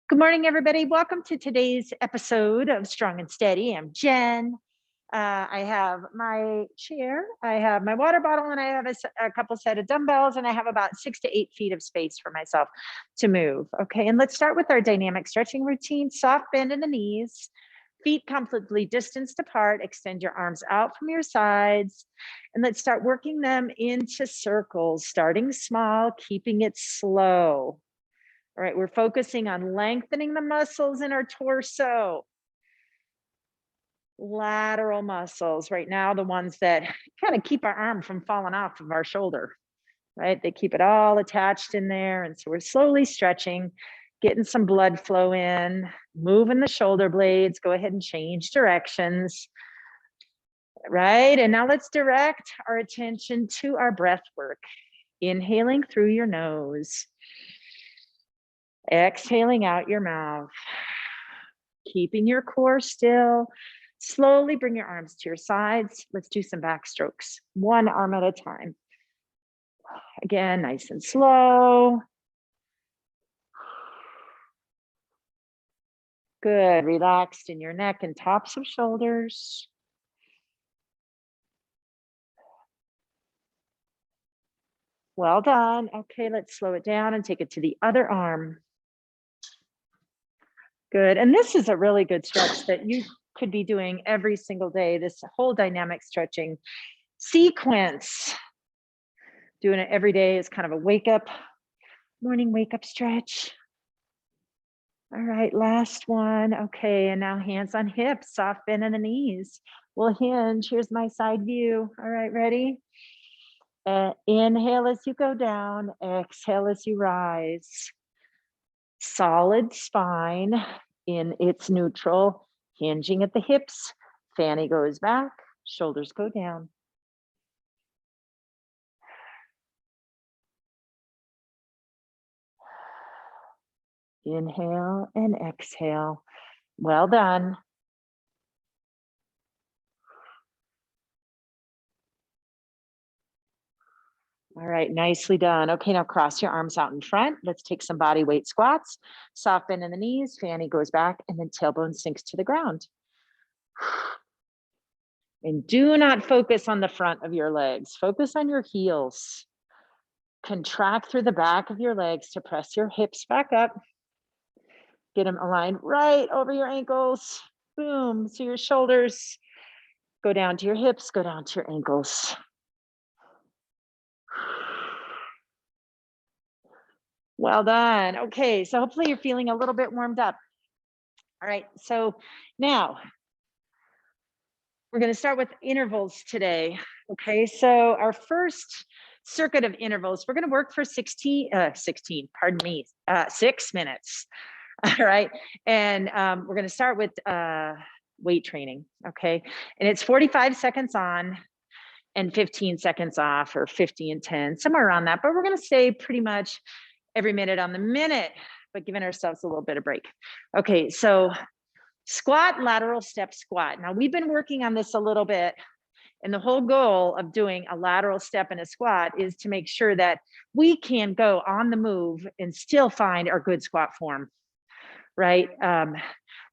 Good morning, everybody. Welcome to today's episode of Strong and Steady. I'm Jen. I have my chair, I have my water bottle, and I have a couple set of dumbbells, and I have about 6 to 8 feet of space for myself to move. Okay, and let's start with our dynamic stretching routine. Soft bend in the knees, feet comfortably distanced apart. Extend your arms out from your sides, and let's start working them into circles, starting small, keeping it slow. All right, we're focusing on lengthening the muscles in our torso. Lateral muscles right now, the ones that kind of keep our arm from falling off of our shoulder, right? They keep it all attached in there. And so we're slowly stretching, getting some blood flow in, moving the shoulder blades. Go ahead and change directions, right? And now let's direct our attention to our breath work. Inhaling through your nose. Exhaling out your mouth, keeping your core still. Slowly bring your arms to your sides. Let's do some back strokes, one arm at a time. Again, nice and slow. Good, relaxed in your neck and tops of shoulders. Well done. Okay, let's slow it down and take it to the other arm. Good, and this is a really good stretch that you could be doing every single day, this whole dynamic stretching sequence. Doing it every day is kind of a morning wake up stretch. All right, last one. Okay, and now hands on hips, soft bend in the knees. We'll hinge. Here's my side view. All right, ready? Inhale as you go down, exhale as you rise. Solid spine in its neutral, hinging at the hips. Fanny goes back, shoulders go down. Inhale and exhale. Well done. All right, nicely done. Okay, now cross your arms out in front. Let's take some body weight squats. Soft bend in the knees, fanny goes back, and then tailbone sinks to the ground. And do not focus on the front of your legs. Focus on your heels. Contract through the back of your legs to press your hips back up. Get them aligned right over your ankles. Boom, so your shoulders go down to your hips, go down to your ankles. Well done. Okay, so hopefully you're feeling a little bit warmed up. All right, so now we're going to start with intervals today. Okay, so our first circuit of intervals, we're going to work for 6 minutes. All right, and we're going to start with weight training. Okay, and it's 45 seconds on and 15 seconds off, or 50 and 10, somewhere around that. But we're going to stay pretty much every minute on the minute, but giving ourselves a little bit of break. Okay, so squat, lateral step squat. Now we've been working on this a little bit, and the whole goal of doing a lateral step and a squat is to make sure that we can go on the move and still find our good squat form, right?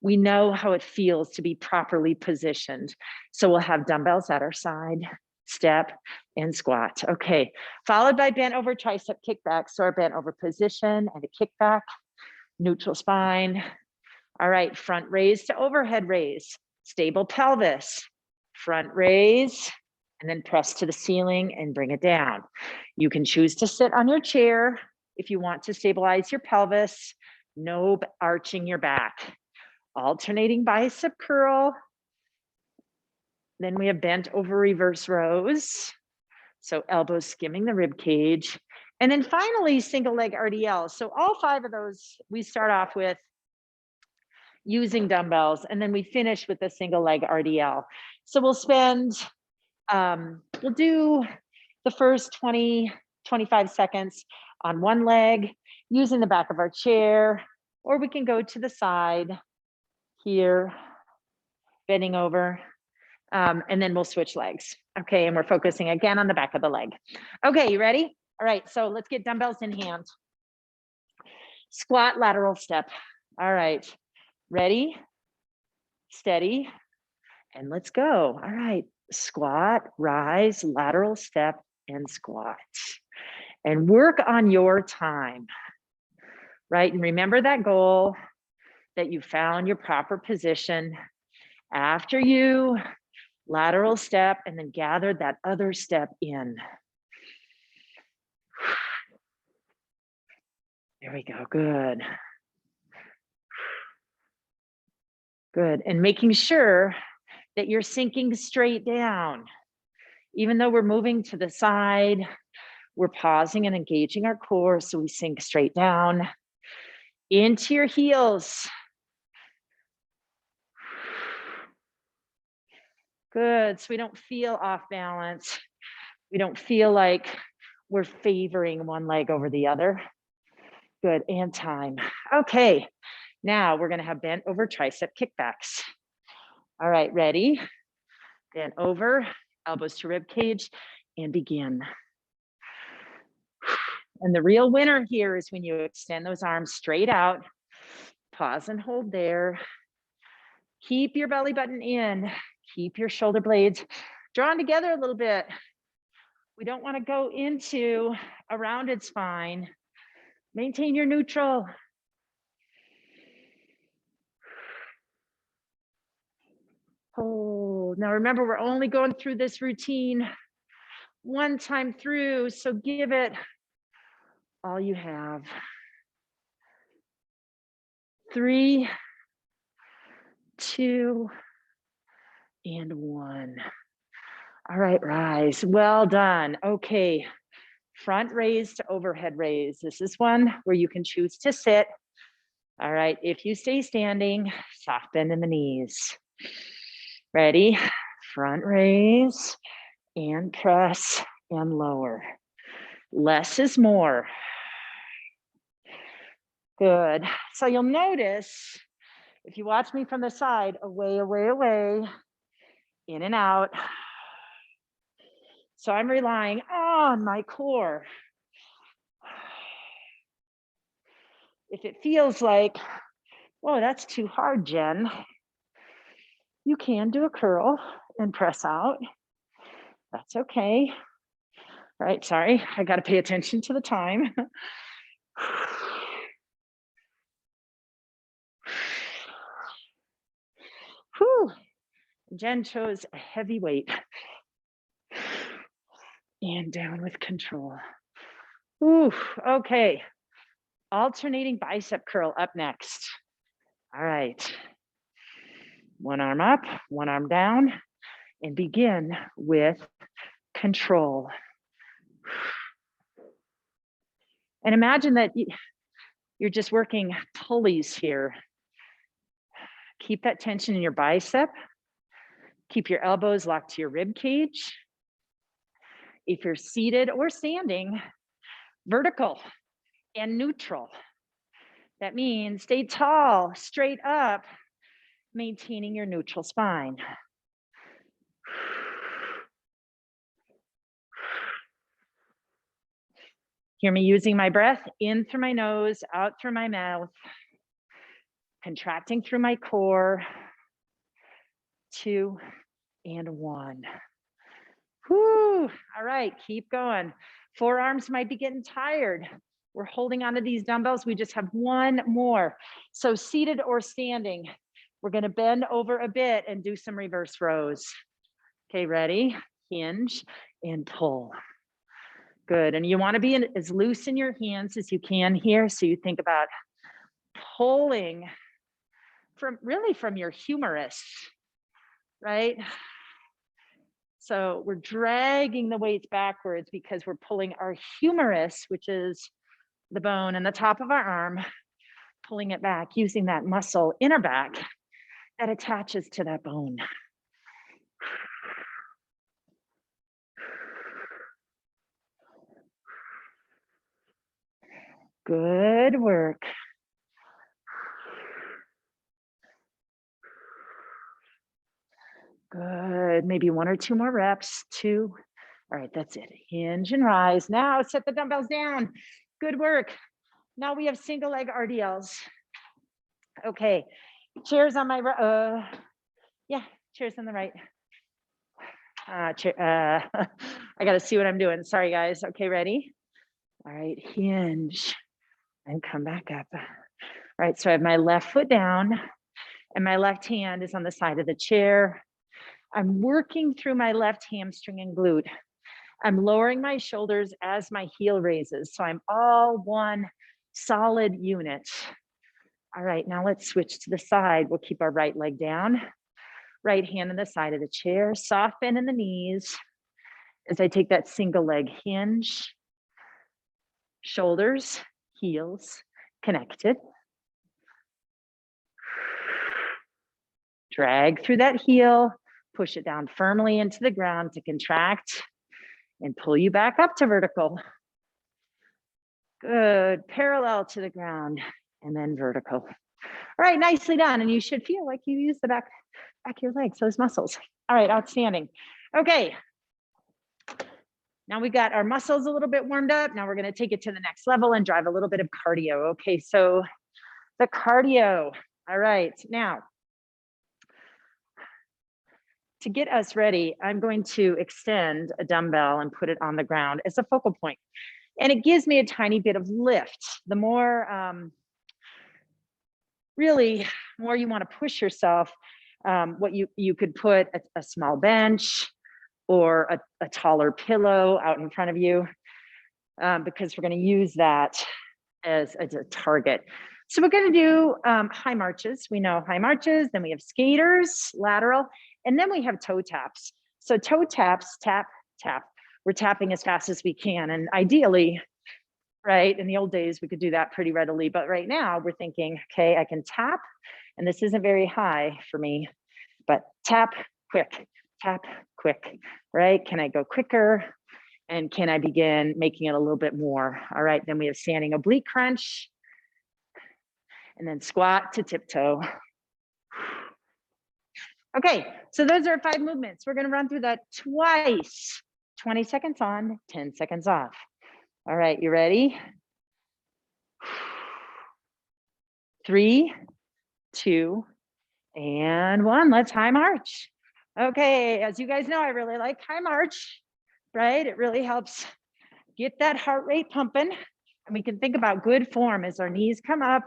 We know how it feels to be properly positioned. So we'll have dumbbells at our side, step and squat. Okay, followed by bent over tricep kickback. So our bent over position and a kickback, neutral spine. All right, front raise to overhead raise, stable pelvis, front raise, and then press to the ceiling and bring it down. You can choose to sit on your chair if you want to stabilize your pelvis, no arching your back. Alternating bicep curl. Then we have bent over reverse rows. So elbows skimming the rib cage. And then finally, single leg RDL. So all 5 of those, we start off with using dumbbells, and then we finish with a single leg RDL. So we'll do the first 20, 25 seconds on one leg using the back of our chair, or we can go to the side here, bending over, and then we'll switch legs. Okay, and we're focusing again on the back of the leg. Okay, you ready? All right, so let's get dumbbells in hand. Squat, lateral step. All right, ready, steady, and let's go. All right, squat, rise, lateral step, and squat. And work on your time, right? And remember that goal that you found your proper position after you lateral step and then gather that other step in. There we go, good. Good, and making sure that you're sinking straight down. Even though we're moving to the side, we're pausing and engaging our core so we sink straight down into your heels. Good, so we don't feel off balance. We don't feel like we're favoring one leg over the other. Good, and time. Okay, now we're gonna have bent over tricep kickbacks. All right, ready? Bent over, elbows to rib cage, and begin. And the real winner here is when you extend those arms straight out, pause and hold there. Keep your belly button in, keep your shoulder blades drawn together a little bit. We don't want to go into a rounded spine. Maintain your neutral. Hold. Now remember, we're only going through this routine one time through, so give it all you have. 3, 2, and 1. All right, rise. Well done. Okay, front raise to overhead raise. This is one where you can choose to sit. All right, if you stay standing, soft bend in the knees. Ready? Front raise and press and lower. Less is more. Good. So you'll notice, if you watch me from the side, away, away, away, in and out. So I'm relying on my core. If it feels like, whoa, that's too hard, Jen, you can do a curl and press out. That's okay. All right, sorry, I got to pay attention to the time. Whew. Jen chose a heavy weight. And down with control. Ooh, okay. Alternating bicep curl up next. All right. One arm up, one arm down, and begin with control. And imagine that you're just working pulleys here. Keep that tension in your bicep. Keep your elbows locked to your rib cage. If you're seated or standing, vertical and neutral. That means stay tall, straight up, maintaining your neutral spine. Hear me using my breath in through my nose, out through my mouth, contracting through my core. 2 and 1. Whoo, all right, keep going. Forearms might be getting tired. We're holding onto these dumbbells. We just have one more. So seated or standing, we're gonna bend over a bit and do some reverse rows. Okay, ready? Hinge and pull. Good, and you wanna be as loose in your hands as you can here. So you think about pulling from your humerus, right? So we're dragging the weights backwards because we're pulling our humerus, which is the bone in the top of our arm, pulling it back using that muscle in our back that attaches to that bone. Good work. Good, maybe 1 or 2 more reps, 2. All right, that's it. Hinge and rise. Now set the dumbbells down. Good work. Now we have single leg RDLs. Okay, chairs on my right. Yeah, chairs on the right. I gotta see what I'm doing. Sorry, guys. Okay, ready? All right, hinge and come back up. All right, so I have my left foot down and my left hand is on the side of the chair. I'm working through my left hamstring and glute. I'm lowering my shoulders as my heel raises. So I'm all one solid unit. All right, now let's switch to the side. We'll keep our right leg down, right hand on the side of the chair, soft bend in the knees as I take that single leg hinge, shoulders, heels connected. Drag through that heel, push it down firmly into the ground to contract and pull you back up to vertical. Good, parallel to the ground and then vertical. All right, nicely done. And you should feel like you use the back of your legs, those muscles. All right, outstanding. Okay. Now we got our muscles a little bit warmed up. Now we're gonna take it to the next level and drive a little bit of cardio. Okay, so the cardio. All right, now to get us ready, I'm going to extend a dumbbell and put it on the ground as a focal point. And it gives me a tiny bit of lift. The more, really, more you wanna push yourself, what you could put a small bench or a taller pillow out in front of you, because we're gonna use that as a target. So we're gonna do high marches. We know high marches, then we have skaters, lateral, and then we have toe taps. So toe taps, tap, tap. We're tapping as fast as we can. And ideally, right, in the old days, we could do that pretty readily. But right now we're thinking, okay, I can tap, and this isn't very high for me, but tap, quick, right? Can I go quicker? And can I begin making it a little bit more? All right, then we have standing oblique crunch, and then squat to tiptoe. Okay, so those are 5 movements. We're gonna run through that twice. 20 seconds on, 10 seconds off. All right, you ready? 3, 2, and 1. Let's high march. Okay, as you guys know, I really like high march, right? It really helps get that heart rate pumping. And we can think about good form as our knees come up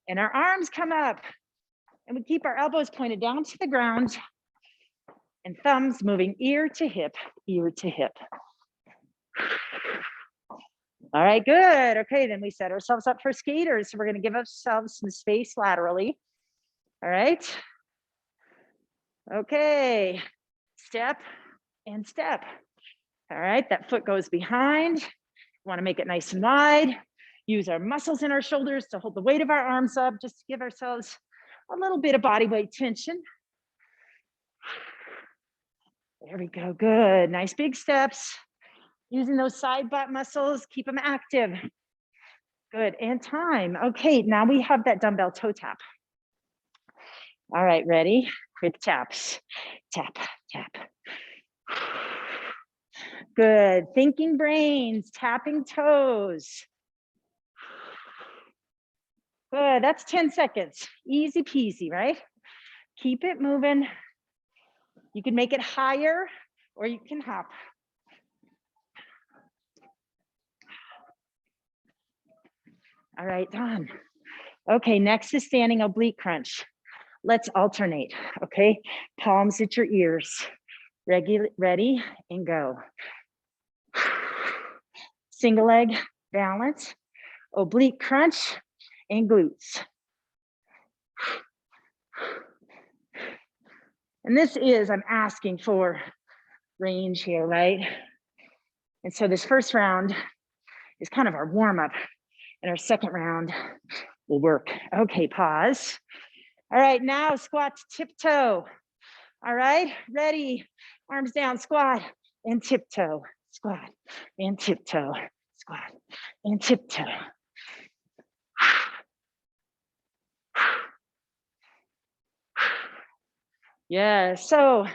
and our arms come up. And we keep our elbows pointed down to the ground and thumbs moving ear to hip, ear to hip. All right, good. Okay, then we set ourselves up for skaters. So we're gonna give ourselves some space laterally. All right. Okay, step and step. All right, that foot goes behind. Want to make it nice and wide. Use our muscles in our shoulders to hold the weight of our arms up, just to give ourselves a little bit of body weight tension. There we go, good. Nice big steps. Using those side butt muscles, keep them active. Good, and time. Okay, now we have that dumbbell toe tap. All right, ready? Quick taps. Tap, tap. Good, thinking brains, tapping toes. Good, that's 10 seconds. Easy peasy, right? Keep it moving. You can make it higher or you can hop. All right, done. Okay, next is standing oblique crunch. Let's alternate, okay? Palms at your ears. Ready, and go. Single leg balance, oblique crunch, and glutes. And this is, I'm asking for range here, right? And so this first round is kind of our warm up, and our second round will work. Okay, pause. All right, now squat to tiptoe. All right, ready, arms down, squat and tiptoe, squat and tiptoe, squat and tiptoe. Yeah, so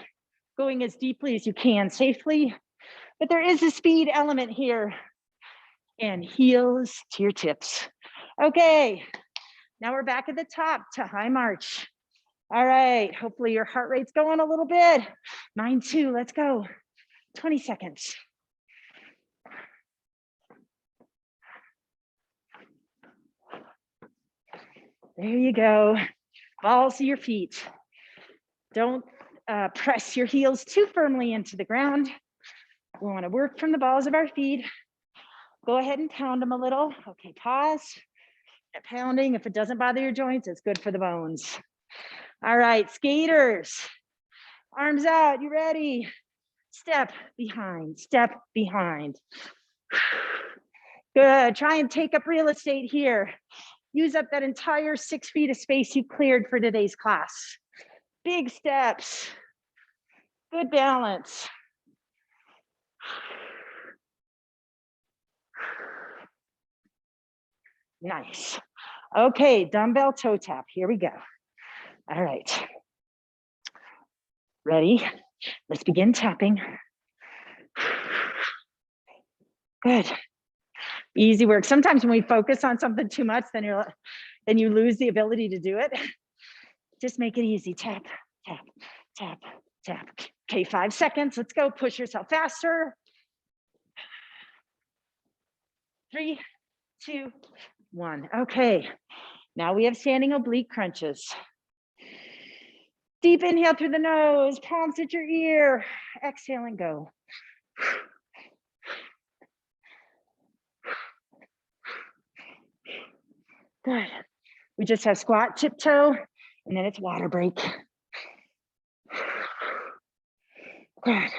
going as deeply as you can safely, but there is a speed element here. And heels to your tips. Okay, Now we're back at the top to high march. All right, hopefully your heart rate's going a little bit. Mine too, let's go. 20 seconds. There you go. Balls to your feet. Don't press your heels too firmly into the ground. We want to work from the balls of our feet. Go ahead and pound them a little. Okay, pause. That pounding, if it doesn't bother your joints, it's good for the bones. All right, skaters. Arms out, you ready? Step behind, step behind. Good, try and take up real estate here. Use up that entire 6 feet of space you cleared for today's class. Big steps, good balance. Nice. Okay, dumbbell toe tap, here we go. All right. Ready? Let's begin tapping. Good. Easy work. Sometimes when we focus on something too much, then you lose the ability to do it. Just make it easy. Tap, tap, tap, tap. Okay, 5 seconds. Let's go. Push yourself faster. 3, 2, 1. Okay. Now we have standing oblique crunches. Deep inhale through the nose, palms at your ear. Exhale and go. Good. We just have squat, tiptoe, and then it's water break. Good.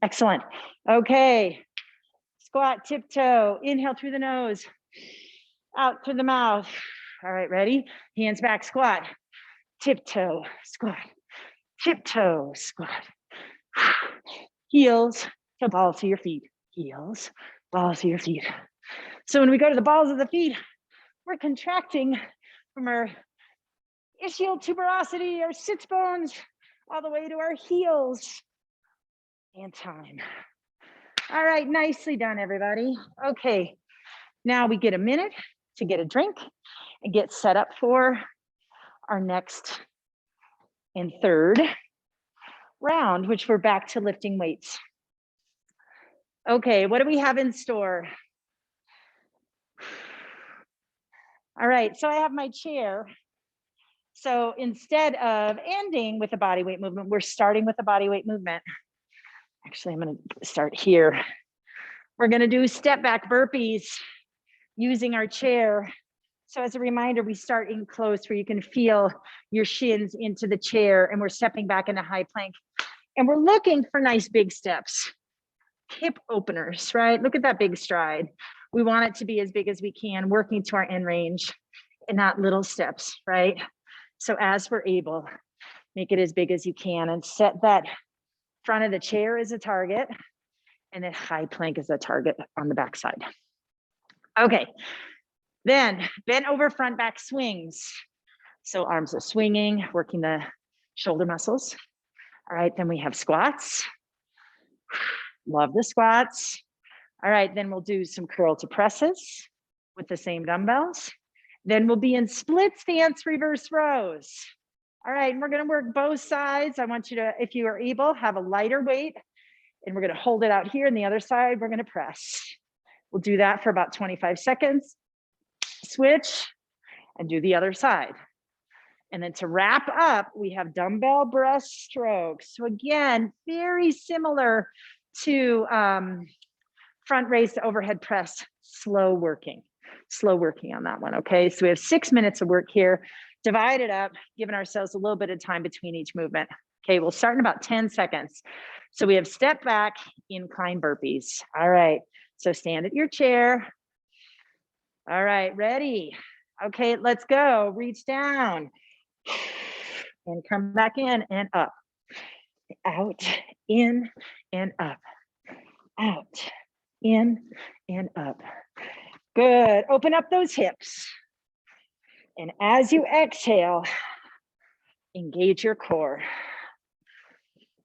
Excellent. Okay. Squat, tiptoe, inhale through the nose, out through the mouth. All right, ready? Hands back, squat, tiptoe, squat, tiptoe, squat. Heels to balls to your feet, heels, balls to your feet. So when we go to the balls of the feet, we're contracting from our ischial tuberosity, our sits bones, all the way to our heels. And time. All right, nicely done, everybody. Okay, now we get a minute to get a drink and get set up for our next and third round, which we're back to lifting weights. Okay, what do we have in store? All right, so I have my chair. So instead of ending with a body weight movement, we're starting with a body weight movement. Actually, I'm gonna start here. We're gonna do step back burpees using our chair. So as a reminder, we start in close where you can feel your shins into the chair, and we're stepping back into high plank. And we're looking for nice big steps, hip openers, right? Look at that big stride. We want it to be as big as we can, working to our end range and not little steps, right? So as we're able, make it as big as you can and set that front of the chair as a target and then high plank as a target on the backside. Okay, then bent over front back swings. So arms are swinging, working the shoulder muscles. All right, then we have squats. Love the squats. All right, then we'll do some curl to presses with the same dumbbells. Then we'll be in split stance reverse rows. All right, and we're gonna work both sides. I want you to, if you are able, have a lighter weight, and we're gonna hold it out here, and the other side, we're gonna press. We'll do that for about 25 seconds. Switch and do the other side. And then to wrap up, we have dumbbell breast strokes. So again, very similar to front raise to overhead press, slow working on that one, okay? So we have 6 minutes of work here, divide it up, giving ourselves a little bit of time between each movement. Okay, we'll start in about 10 seconds. So we have step back, incline burpees. All right, so stand at your chair. All right, ready? Okay, let's go, reach down and come back in and up, out, in and up, out, in and up. Good, open up those hips. And as you exhale, engage your core.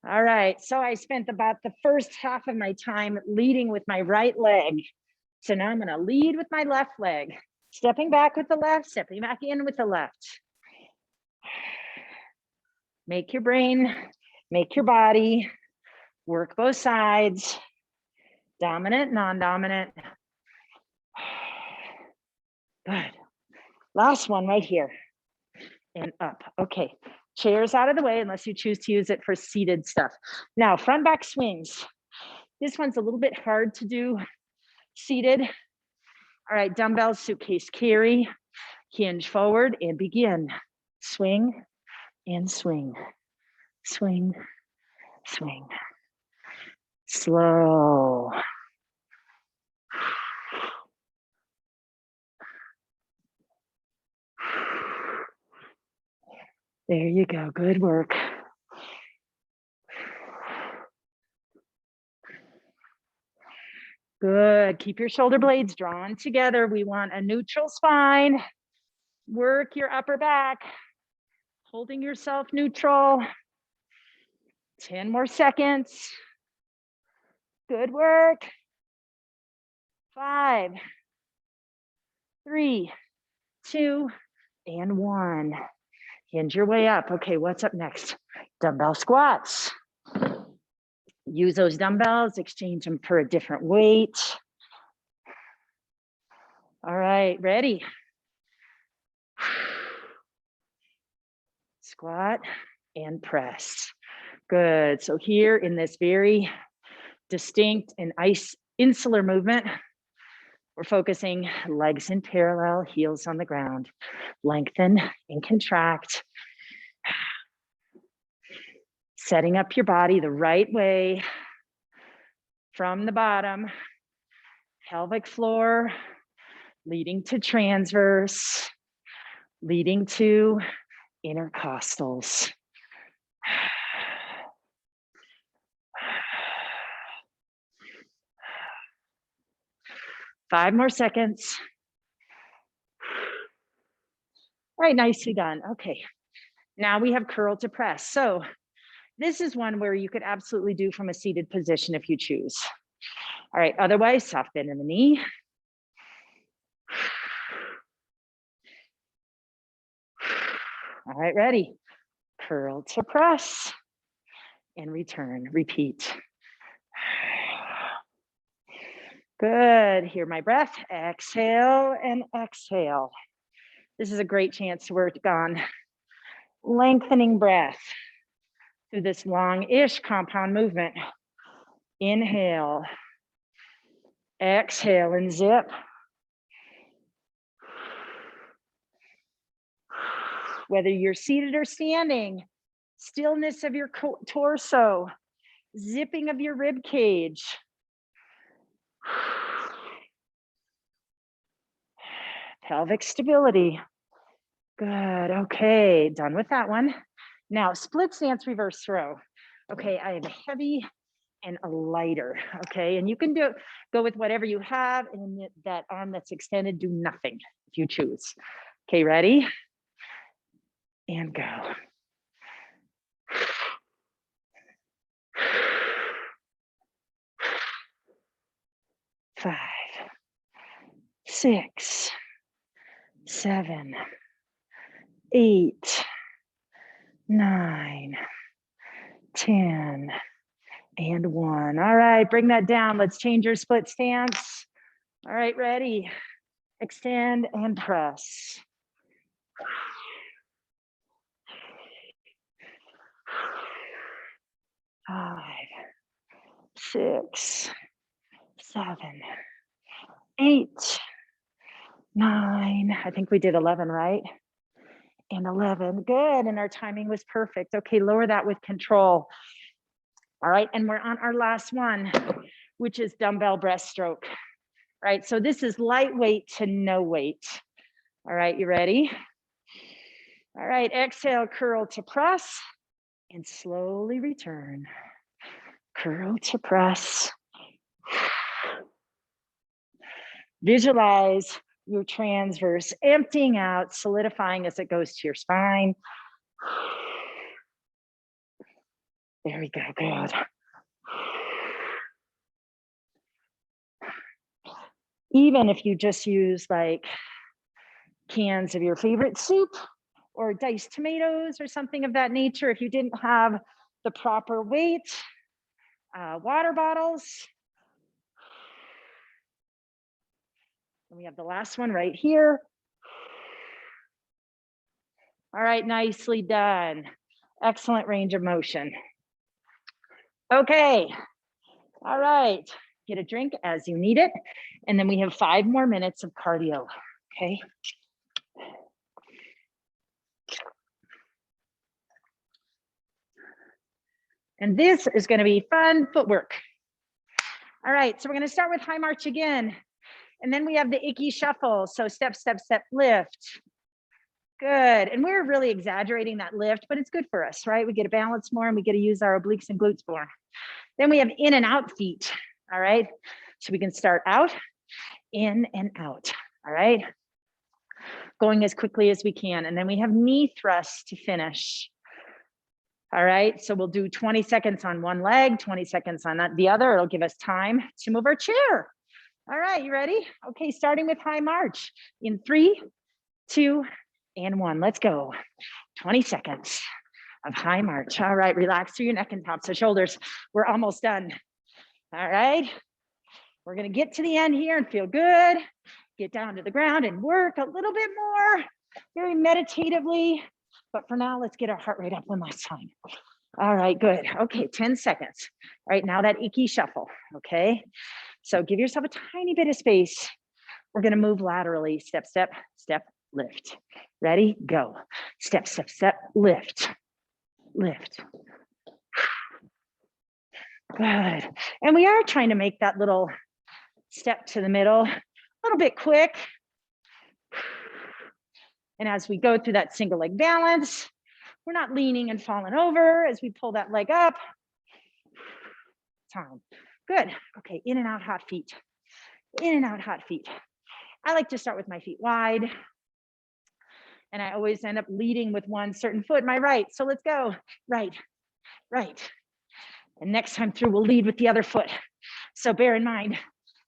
All right, so I spent about the first half of my time leading with my right leg. So now I'm gonna lead with my left leg, stepping back with the left, stepping back in with the left. Make your brain, make your body, work both sides, dominant, non-dominant. Good. Last one right here and up. Okay, chairs out of the way unless you choose to use it for seated stuff. Now, front back swings. This one's a little bit hard to do seated. All right, dumbbells, suitcase carry, hinge forward and begin. Swing and swing, swing, swing. Slow. There you go, good work. Good, keep your shoulder blades drawn together. We want a neutral spine. Work your upper back, holding yourself neutral. 10 more seconds. Good work. 5, 3, 2, and 1. Hinge your way up. Okay, what's up next? Dumbbell squats. Use those dumbbells, exchange them for a different weight. All right, ready? Squat and press. Good. So here in this very distinct and insular movement, we're focusing legs in parallel, heels on the ground. Lengthen and contract. Setting up your body the right way from the bottom, pelvic floor, leading to transverse, leading to intercostals. 5 more seconds. All right, nicely done. Okay, now we have curl to press. So this is one where you could absolutely do from a seated position if you choose. All right, otherwise, soft bend in the knee. All right, ready. Curl to press and return, repeat. Good, hear my breath. Exhale and exhale. This is a great chance to work on lengthening breath through this long-ish compound movement. Inhale, exhale and zip. Whether you're seated or standing, stillness of your torso, zipping of your rib cage. Pelvic stability. Good, okay, done with that one. Now, split stance reverse throw. Okay, I have a heavy and a lighter, okay? And you can go with whatever you have, and that arm that's extended, do nothing if you choose. Okay, ready? And go. 5, 6, 7, 8, 9, 10, and 1. All right, bring that down. Let's change your split stance. All right, ready? Extend and press. 5, 6, 7, 8, 9. I think we did 11, right? And 11. Good. And our timing was perfect. Okay, lower that with control. All right, and we're on our last one, which is dumbbell breaststroke. Right, so this is lightweight to no weight. All right, you ready? All right, exhale, curl to press and slowly return. Curl to press. Visualize your transverse emptying out, solidifying as it goes to your spine. There we go, good. Even if you just use like cans of your favorite soup or diced tomatoes or something of that nature, if you didn't have the proper weight, water bottles. And we have the last one right here. All right, nicely done. Excellent range of motion. Okay, all right, get a drink as you need it. And then we have 5 more minutes of cardio, okay? And this is gonna be fun footwork. All right, so we're gonna start with high march again. And then we have the icky shuffle. So step, step, step, lift. Good, and we're really exaggerating that lift, but it's good for us, right? We get to balance more and we get to use our obliques and glutes more. Then we have in and out feet, all right? So we can start out, in and out, all right? Going as quickly as we can. And then we have knee thrusts to finish. All right, so we'll do 20 seconds on one leg, 20 seconds on the other. It'll give us time to move our chair. All right, you ready? Okay, starting with high march in 3, 2, and 1. Let's go. 20 seconds of high march. All right, relax through your neck and tops of shoulders. We're almost done. All right, we're gonna get to the end here and feel good. Get down to the ground and work a little bit more, very meditatively. But for now, let's get our heart rate up one last time. All right, good. Okay, 10 seconds. All right, now that icky shuffle, okay? So give yourself a tiny bit of space. We're gonna move laterally, step, step, step, lift. Ready, go. Step, step, step, lift, lift. Good. And we are trying to make that little step to the middle a little bit quick. And as we go through that single leg balance, we're not leaning and falling over as we pull that leg up. Time. Good. Okay, in and out hot feet. In and out hot feet. I like to start with my feet wide. And I always end up leading with one certain foot, my right. So let's go. Right, right. And next time through, we'll lead with the other foot. So bear in mind,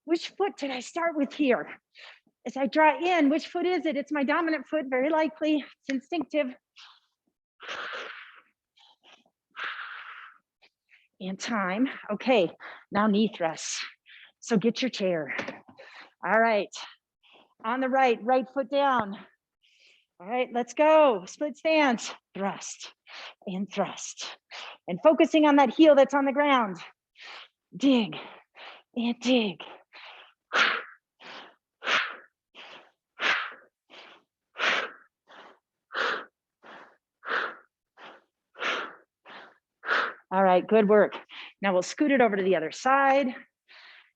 which foot did I start with here? As I draw in, which foot is it? It's my dominant foot, very likely. It's instinctive. And time. Okay, now knee thrusts. So get your chair. All right, on the right, right foot down. All right, let's go. Split stance, thrust and thrust. And focusing on that heel that's on the ground. Dig and dig. All right, good work. Now we'll scoot it over to the other side.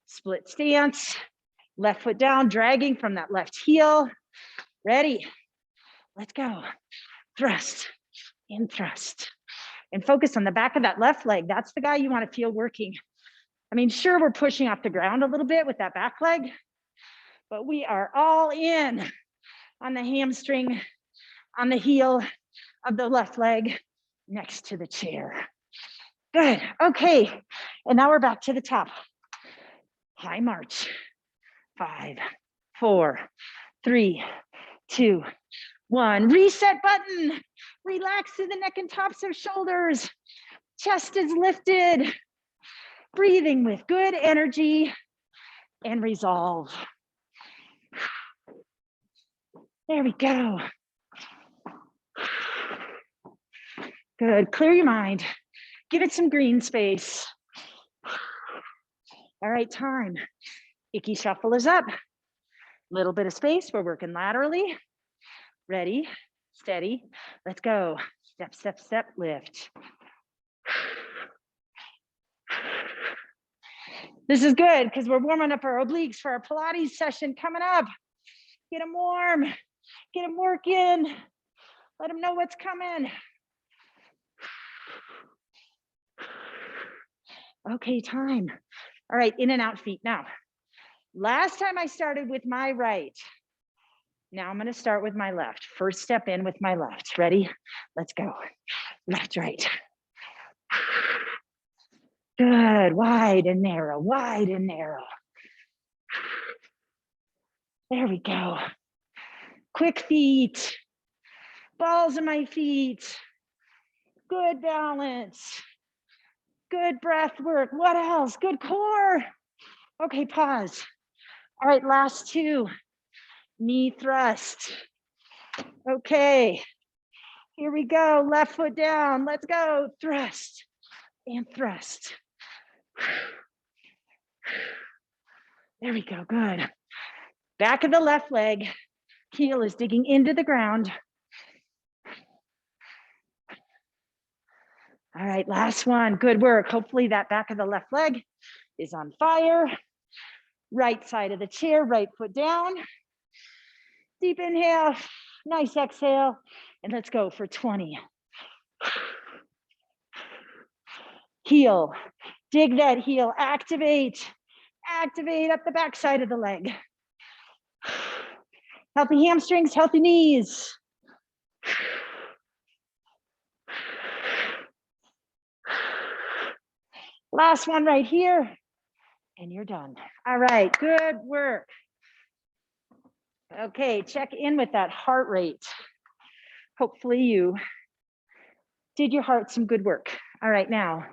Split stance, left foot down, dragging from that left heel. Ready, let's go. Thrust and thrust. And focus on the back of that left leg. That's the guy you want to feel working. I mean, sure, we're pushing off the ground a little bit with that back leg, but we are all in on the hamstring, on the heel of the left leg next to the chair. Good, okay. And now we're back to the top. High march. 5, 4, 3, 2, 1. Reset button. Relax through the neck and tops of shoulders. Chest is lifted. Breathing with good energy and resolve. There we go. Good, clear your mind. Give it some green space. All right, time. Icky shuffle is up. Little bit of space, we're working laterally. Ready, steady, let's go. Step, step, step, lift. This is good because we're warming up our obliques for our Pilates session coming up. Get them warm, get them working. Let them know what's coming. Okay, time. All right, in and out feet. Now, last time I started with my right. Now I'm going to start with my left. First step in with my left. Ready? Let's go. Left, right. Good, wide and narrow, wide and narrow. There we go. Quick feet, balls in my feet. Good balance. Good breath work. What else? Good core. Okay, pause. All right, last two. Knee thrust. Okay, here we go. Left foot down. Let's go. Thrust and thrust. There we go. Good. Back of the left leg. Heel is digging into the ground. All right, last one. Good work. Hopefully that back of the left leg is on fire. Right side of the chair, right foot down. Deep inhale, nice exhale, and let's go for 20. Heel, dig that heel, activate up the back side of the leg. Healthy hamstrings, healthy knees. Last one right here, and you're done. All right, good work. Okay, check in with that heart rate. Hopefully you did your heart some good work. All right, now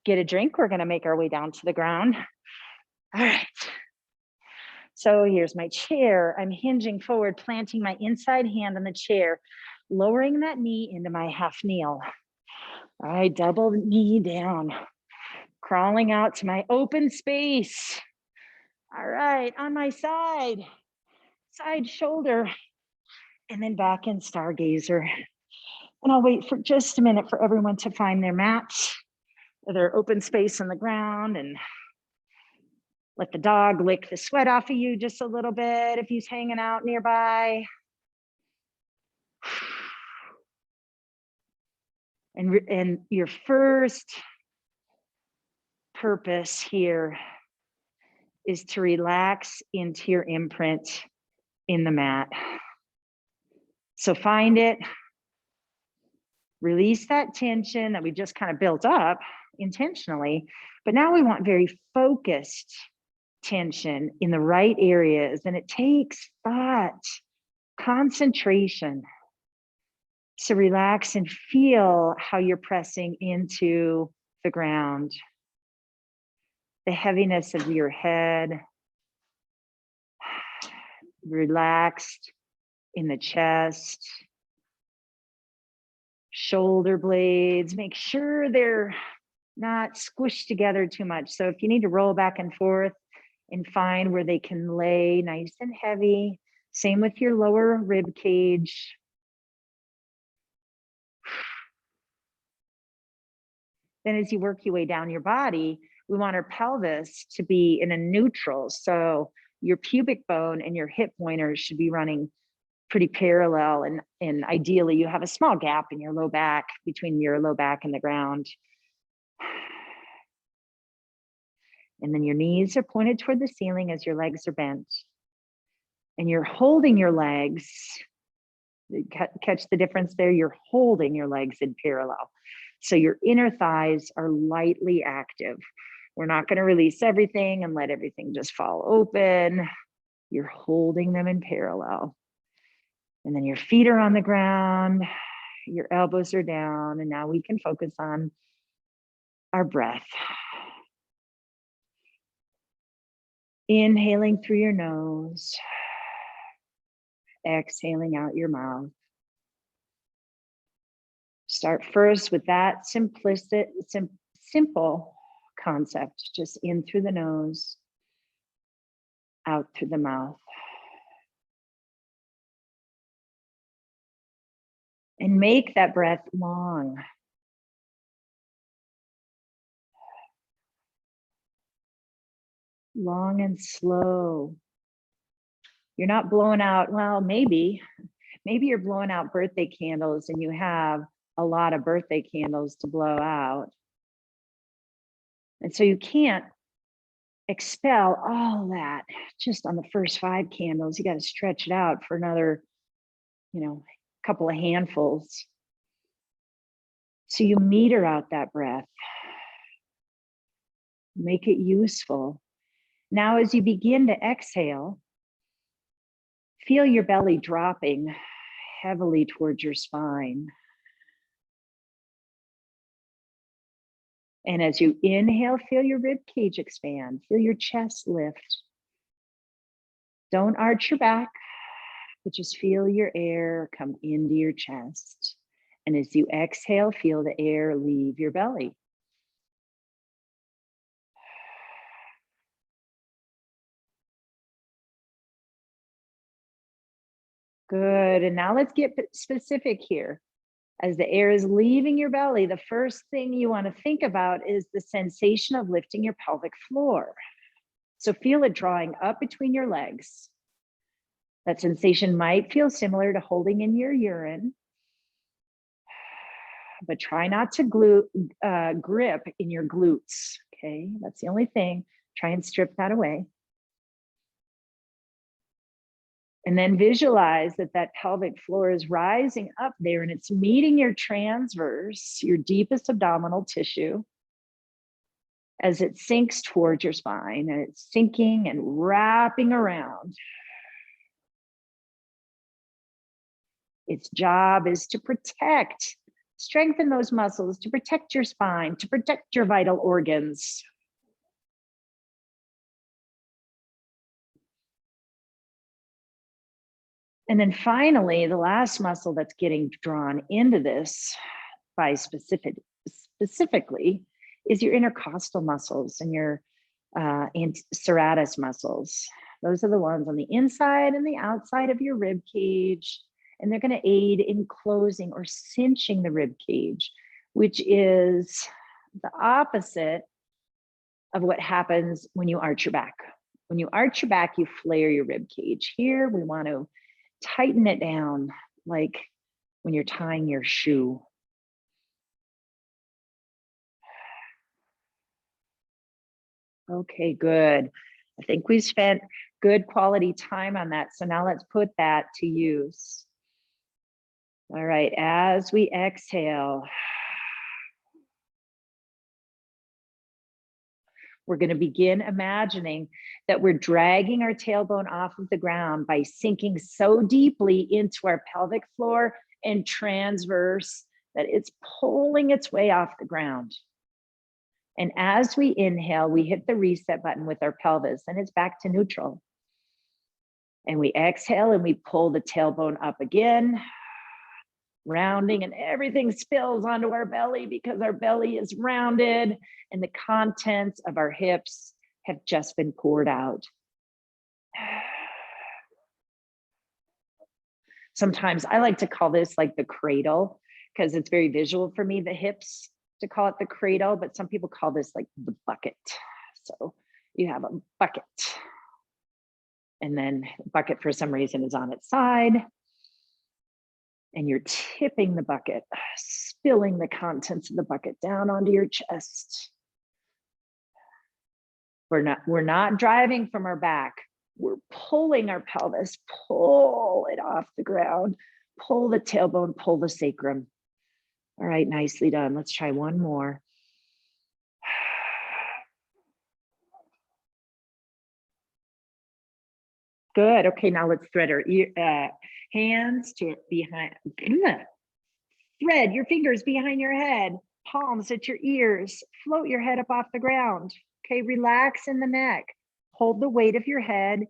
get a drink. We're gonna make our way down to the ground. All right. So here's my chair. I'm hinging forward, planting my inside hand on the chair, lowering that knee into my half kneel. All right, double knee down, crawling out to my open space. All right, on my side shoulder, and then back in stargazer. And I'll wait for just a minute for everyone to find their mats, their open space on the ground, and let the dog lick the sweat off of you just a little bit if he's hanging out nearby. And your first purpose here is to relax into your imprint in the mat. So find it, release that tension that we just kind of built up intentionally, but now we want very focused tension in the right areas, and it takes thought, concentration. So relax and feel how you're pressing into the ground. The heaviness of your head, relaxed in the chest, shoulder blades, make sure they're not squished together too much. So if you need to roll back and forth and find where they can lay nice and heavy, same with your lower rib cage. Then as you work your way down your body, we want our pelvis to be in a neutral. So your pubic bone and your hip pointers should be running pretty parallel, and ideally you have a small gap in your low back, between your low back and the ground. And then your knees are pointed toward the ceiling as your legs are bent. And you're holding your legs, catch the difference there, you're holding your legs in parallel. So your inner thighs are lightly active. We're not going to release everything and let everything just fall open. You're holding them in parallel. And then your feet are on the ground, your elbows are down, and now we can focus on our breath. Inhaling through your nose, exhaling out your mouth. Start first with that simple concept, just in through the nose, out through the mouth. And make that breath long. Long and slow. You're not blowing out, well, maybe you're blowing out birthday candles and you have a lot of birthday candles to blow out. And so you can't expel all that just on the first 5 candles. You got to stretch it out for another, couple of handfuls. So you meter out that breath. Make it useful. Now, as you begin to exhale, feel your belly dropping heavily towards your spine. And as you inhale, feel your rib cage expand, feel your chest lift. Don't arch your back, but just feel your air come into your chest. And as you exhale, feel the air leave your belly. Good, and now let's get specific here. As the air is leaving your belly, the first thing you want to think about is the sensation of lifting your pelvic floor. So feel it drawing up between your legs. That sensation might feel similar to holding in your urine, but try not to grip in your glutes, okay? That's the only thing. Try and strip that away. And then visualize that that pelvic floor is rising up there and it's meeting your transverse, your deepest abdominal tissue, as it sinks towards your spine, and it's sinking and wrapping around. Its job is to protect, strengthen those muscles, to protect your spine, to protect your vital organs. And then finally, the last muscle that's getting drawn into this by specifically is your intercostal muscles and your serratus muscles. Those are the ones on the inside and the outside of your rib cage. And they're going to aid in closing or cinching the rib cage, which is the opposite of what happens when you arch your back. When you arch your back, you flare your rib cage. Here, we want to tighten it down like when you're tying your shoe. Okay, good. I think we spent good quality time on that. So now let's put that to use. All right, as we exhale, we're going to begin imagining that we're dragging our tailbone off of the ground by sinking so deeply into our pelvic floor and transverse that it's pulling its way off the ground. And as we inhale, we hit the reset button with our pelvis and it's back to neutral. And we exhale and we pull the tailbone up again, rounding, and everything spills onto our belly because our belly is rounded and the contents of our hips have just been poured out. Sometimes I like to call this like the cradle because it's very visual for me, the hips, to call it the cradle, but some people call this like the bucket. So you have a bucket and then the bucket for some reason is on its side and you're tipping the bucket, spilling the contents of the bucket down onto your chest. We're not driving from our back. We're pulling our pelvis, pull it off the ground, pull the tailbone, pull the sacrum. All right, nicely done. Let's try one more. Good. Okay, now let's thread our hands to behind. Thread your fingers behind your head, palms at your ears. Float your head up off the ground. Okay, relax in the neck. Hold the weight of your head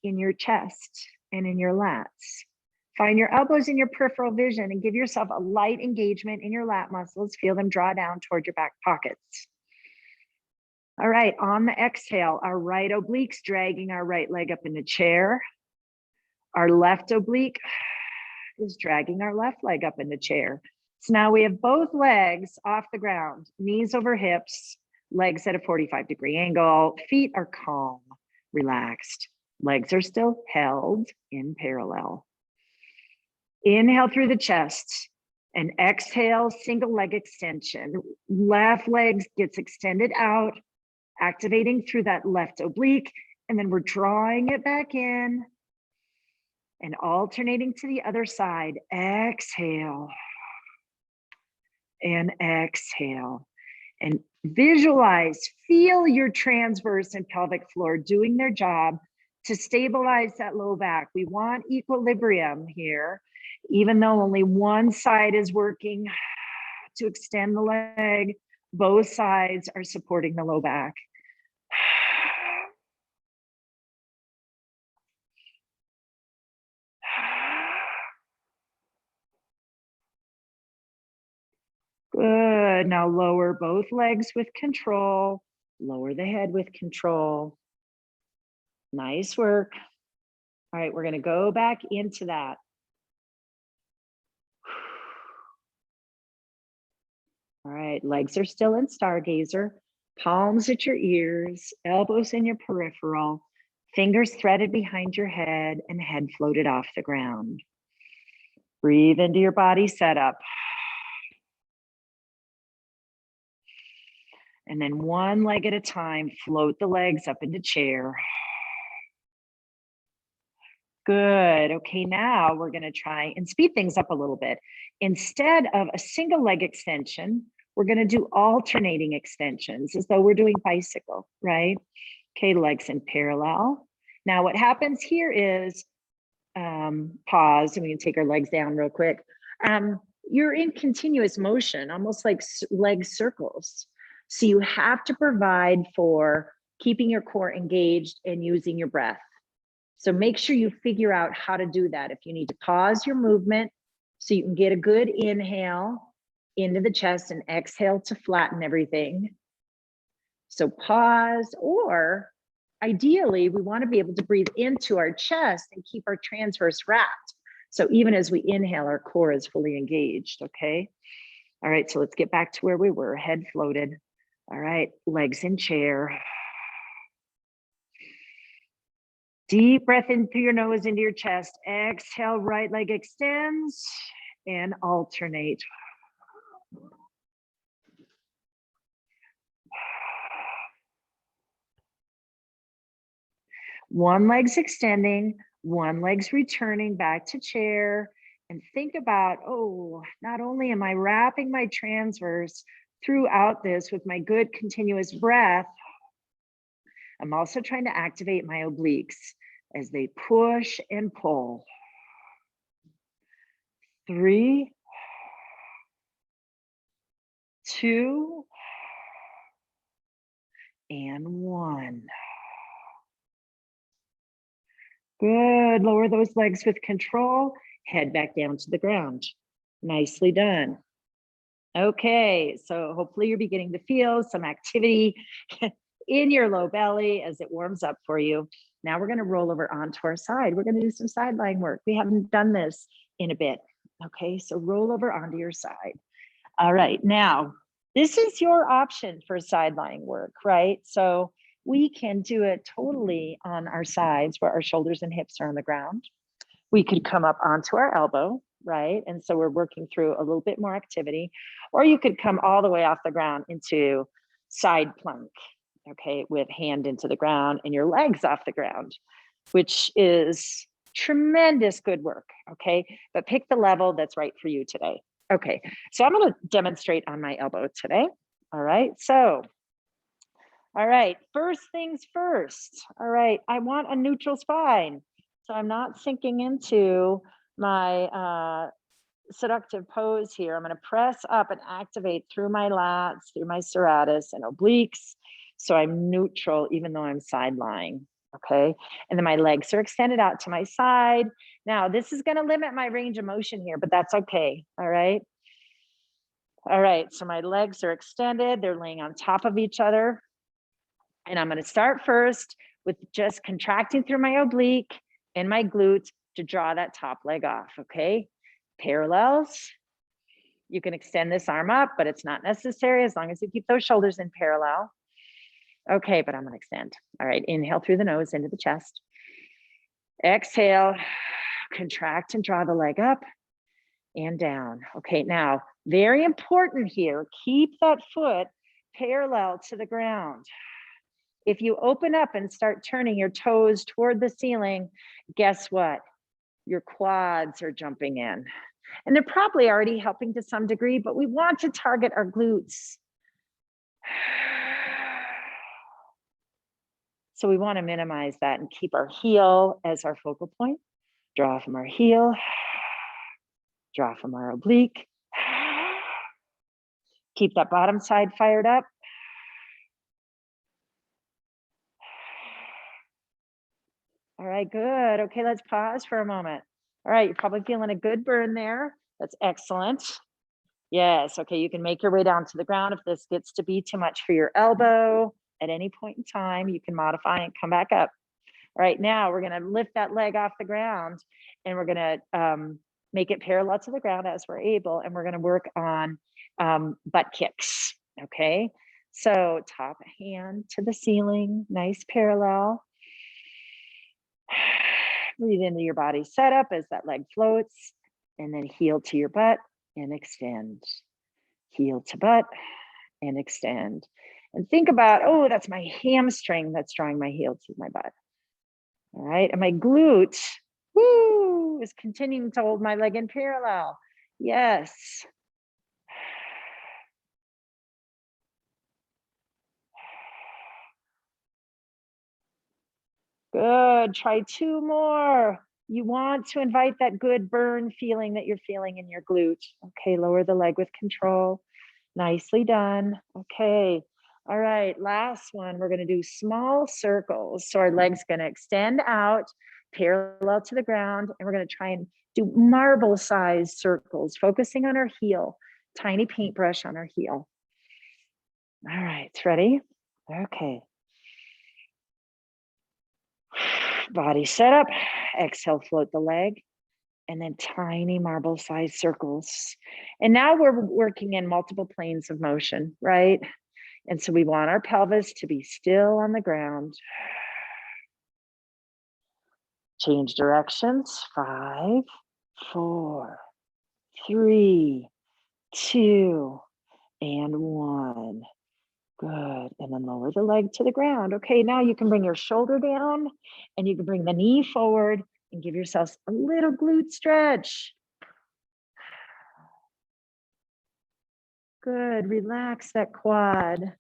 in your chest and in your lats. Find your elbows in your peripheral vision and give yourself a light engagement in your lat muscles. Feel them draw down toward your back pockets. All right, on the exhale, our right oblique's dragging our right leg up in the chair. Our left oblique is dragging our left leg up in the chair. So now we have both legs off the ground, knees over hips, legs at a 45-degree angle, feet are calm, relaxed. Legs are still held in parallel. Inhale through the chest and exhale, single leg extension. Left leg gets extended out, activating through that left oblique, and then we're drawing it back in and alternating to the other side. Exhale and exhale. And visualize, feel your transverse and pelvic floor doing their job to stabilize that low back. We want equilibrium here, even though only one side is working to extend the leg, both sides are supporting the low back. Good. Now lower both legs with control. Lower the head with control. Nice work. All right, we're going to go back into that. All right, legs are still in Stargazer. Palms at your ears, elbows in your peripheral, fingers threaded behind your head, and head floated off the ground. Breathe into your body setup. And then one leg at a time, float the legs up into chair. Good. Okay, now we're going to try and speed things up a little bit. Instead of a single leg extension, we're going to do alternating extensions as though we're doing bicycle, right? Okay, legs in parallel. Now what happens here is, pause, and we can take our legs down real quick. You're in continuous motion, almost like leg circles. So you have to provide for keeping your core engaged and using your breath. So make sure you figure out how to do that. If you need to pause your movement so you can get a good inhale into the chest and exhale to flatten everything. So pause, or ideally we want to be able to breathe into our chest and keep our transverse wrapped. So even as we inhale, our core is fully engaged, okay? All right, so let's get back to where we were, head floated. All right, legs in chair. Deep breath in through your nose into your chest. Exhale, right leg extends and alternate. One leg's extending, one leg's returning back to chair. And think about, oh, not only am I wrapping my transverse throughout this with my good continuous breath, I'm also trying to activate my obliques as they push and pull. 3, 2, and 1. Good. Lower those legs with control. Head back down to the ground. Nicely done. Okay, so hopefully you're beginning to feel some activity in your low belly as it warms up for you. Now we're going to roll over onto our side. We're going to do some side lying work. We haven't done this in a bit. Okay, so roll over onto your side. All right, now this is your option for side lying work, right? So we can do it totally on our sides where our shoulders and hips are on the ground. We could come up onto our elbow, right? And so we're working through a little bit more activity, or you could come all the way off the ground into side plank, okay, with hand into the ground and your legs off the ground, which is tremendous good work, okay? But pick the level that's right for you today. Okay, so I'm gonna demonstrate on my elbow today. All right, so, all right, first things first. All right, I want a neutral spine. So I'm not sinking into my seductive pose here. I'm going to press up and activate through my lats, through my serratus and obliques. So I'm neutral, even though I'm side lying. Okay. And then my legs are extended out to my side. Now, this is going to limit my range of motion here, but that's okay. All right. All right. So my legs are extended. They're laying on top of each other. And I'm going to start first with just contracting through my oblique and my glutes to draw that top leg off, okay? Parallels. You can extend this arm up, but it's not necessary as long as you keep those shoulders in parallel. Okay, but I'm gonna extend. All right, inhale through the nose into the chest. Exhale, contract and draw the leg up and down. Okay, now, very important here, keep that foot parallel to the ground. If you open up and start turning your toes toward the ceiling, guess what? Your quads are jumping in. And they're probably already helping to some degree, but we want to target our glutes. So we want to minimize that and keep our heel as our focal point. Draw from our heel, draw from our oblique. Keep that bottom side fired up. All right, good. Okay, let's pause for a moment. All right, you're probably feeling a good burn there. That's excellent. Yes, okay, you can make your way down to the ground. If this gets to be too much for your elbow at any point in time, you can modify and come back up. All right, now we're gonna lift that leg off the ground and we're gonna make it parallel to the ground as we're able, and we're gonna work on butt kicks, okay? So top hand to the ceiling, nice parallel. Breathe into your body setup as that leg floats, and then heel to your butt and extend. Heel to butt and extend. And think about, oh, that's my hamstring that's drawing my heel to my butt. All right, and my glute, woo, is continuing to hold my leg in parallel. Yes. Good, try 2 more. You want to invite that good burn feeling that you're feeling in your glute. Okay, lower the leg with control. Nicely done. Okay, all right, last one. We're gonna do small circles. So our leg's gonna extend out parallel to the ground, and we're gonna try and do marble-sized circles, focusing on our heel, tiny paintbrush on our heel. All right, ready? Okay. Body set up, exhale, float the leg, and then tiny marble-sized circles. And now we're working in multiple planes of motion, right? And so we want our pelvis to be still on the ground. Change directions. 5, 4, 3, 2, and 1. Good. And then lower the leg to the ground. Okay, now you can bring your shoulder down and you can bring the knee forward and give yourself a little glute stretch. Good. Relax that quad.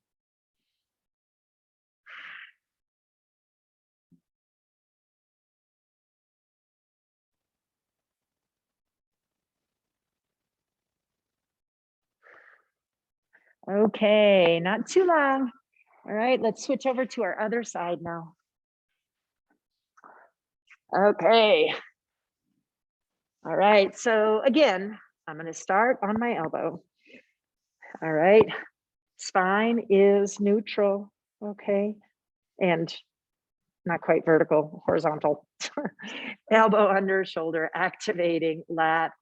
Okay, not too long. All right, let's switch over to our other side now. Okay. All right, so again, I'm going to start on my elbow. All right, spine is neutral, okay, and not quite vertical, horizontal. Elbow under shoulder, activating lat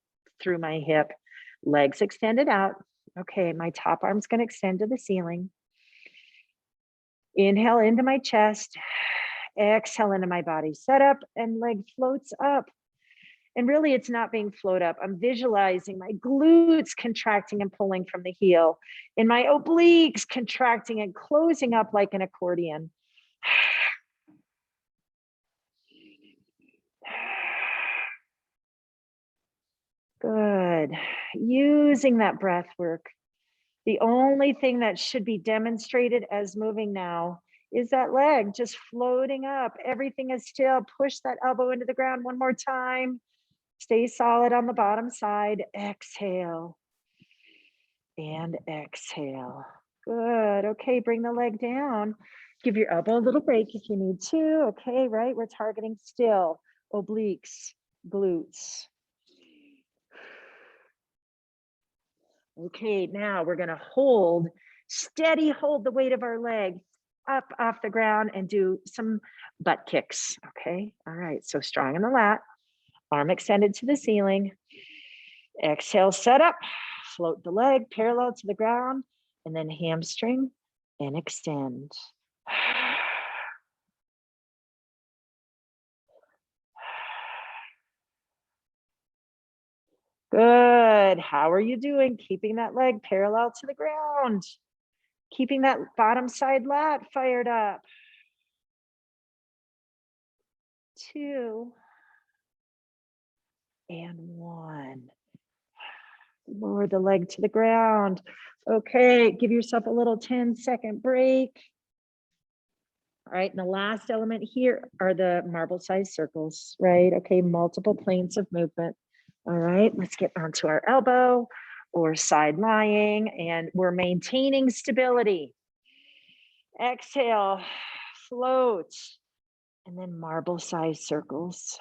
through my hip, legs extended out. Okay, my top arm's going to extend to the ceiling. Inhale into my chest, exhale into my body, set up, and leg floats up. And really, it's not being float up. I'm visualizing my glutes contracting and pulling from the heel, and my obliques contracting and closing up like an accordion. Good. Using that breath work. The only thing that should be demonstrated as moving now is that leg just floating up. Everything is still. Push that elbow into the ground one more time. Stay solid on the bottom side. Exhale and exhale. Good. Okay, bring the leg down. Give your elbow a little break if you need to. Okay, right? We're targeting still obliques, glutes. Okay, now we're gonna hold, steady hold the weight of our leg up off the ground and do some butt kicks, okay? All right, so strong in the lat, arm extended to the ceiling. Exhale, set up, float the leg parallel to the ground, and then hamstring and extend. Good. How are you doing? Keeping that leg parallel to the ground. Keeping that bottom side lat fired up. 2 and 1. Lower the leg to the ground. Okay, give yourself a little 10-second break. All right, and the last element here are the marble-sized circles, right? Okay, multiple planes of movement. All right, let's get onto our elbow or side lying, and we're maintaining stability. Exhale, float, and then marble-sized circles.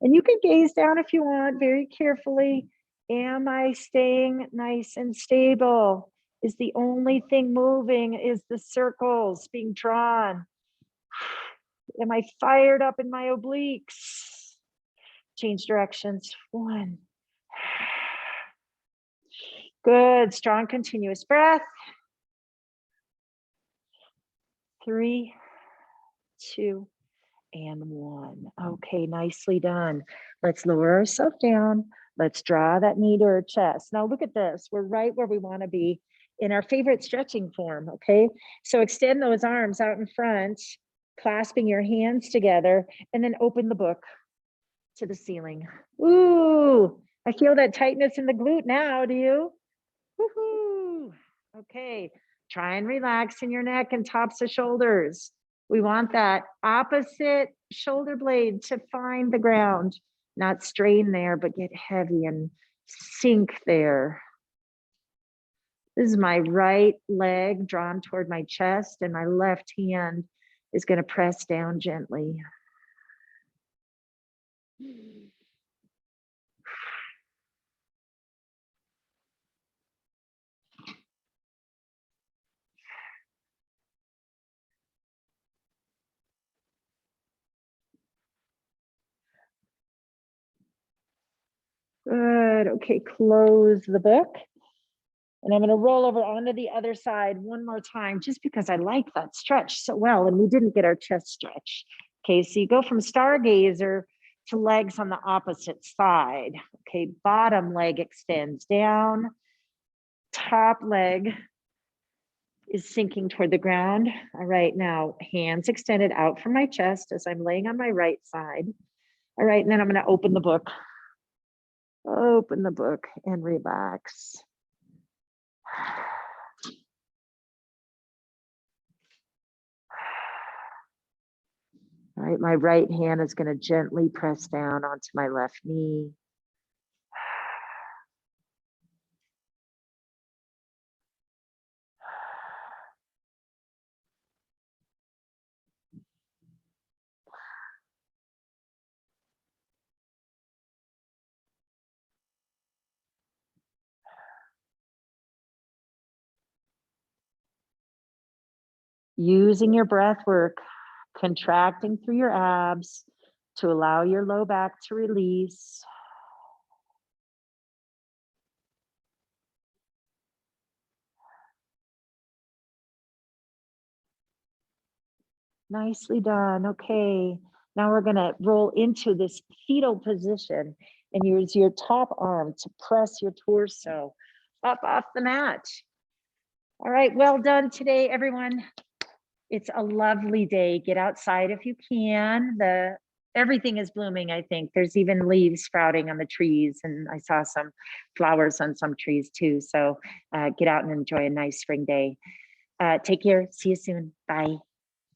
And you can gaze down if you want, very carefully. Am I staying nice and stable? Is the only thing moving is the circles being drawn? Am I fired up in my obliques? Change directions. 1. Good, strong, continuous breath. 3, 2, and 1. Okay, nicely done. Let's lower ourselves down. Let's draw that knee to our chest. Now look at this. We're right where we want to be in our favorite stretching form, okay? So extend those arms out in front, clasping your hands together, and then open the book to the ceiling. Ooh, I feel that tightness in the glute now, do you? Woohoo! Okay, try and relax in your neck and tops of shoulders. We want that opposite shoulder blade to find the ground, not strain there, but get heavy and sink there. This is my right leg drawn toward my chest, and my left hand is going to press down gently. Good. Okay, close the book. And I'm going to roll over onto the other side one more time, just because I like that stretch so well. And we didn't get our chest stretch. Okay, so you go from stargazer to legs on the opposite side. Okay, bottom leg extends down. Top leg is sinking toward the ground. All right, now hands extended out from my chest as I'm laying on my right side. All right, and then I'm going to open the book. Open the book and relax. All right, my right hand is going to gently press down onto my left knee. Using your breath work, contracting through your abs to allow your low back to release. Nicely done. Okay, now we're going to roll into this fetal position and use your top arm to press your torso up off the mat. All right, well done today, everyone. It's a lovely day. Get outside if you can. Everything is blooming, I think. There's even leaves sprouting on the trees, and I saw some flowers on some trees too. So get out and enjoy a nice spring day. Take care. See you soon. Bye.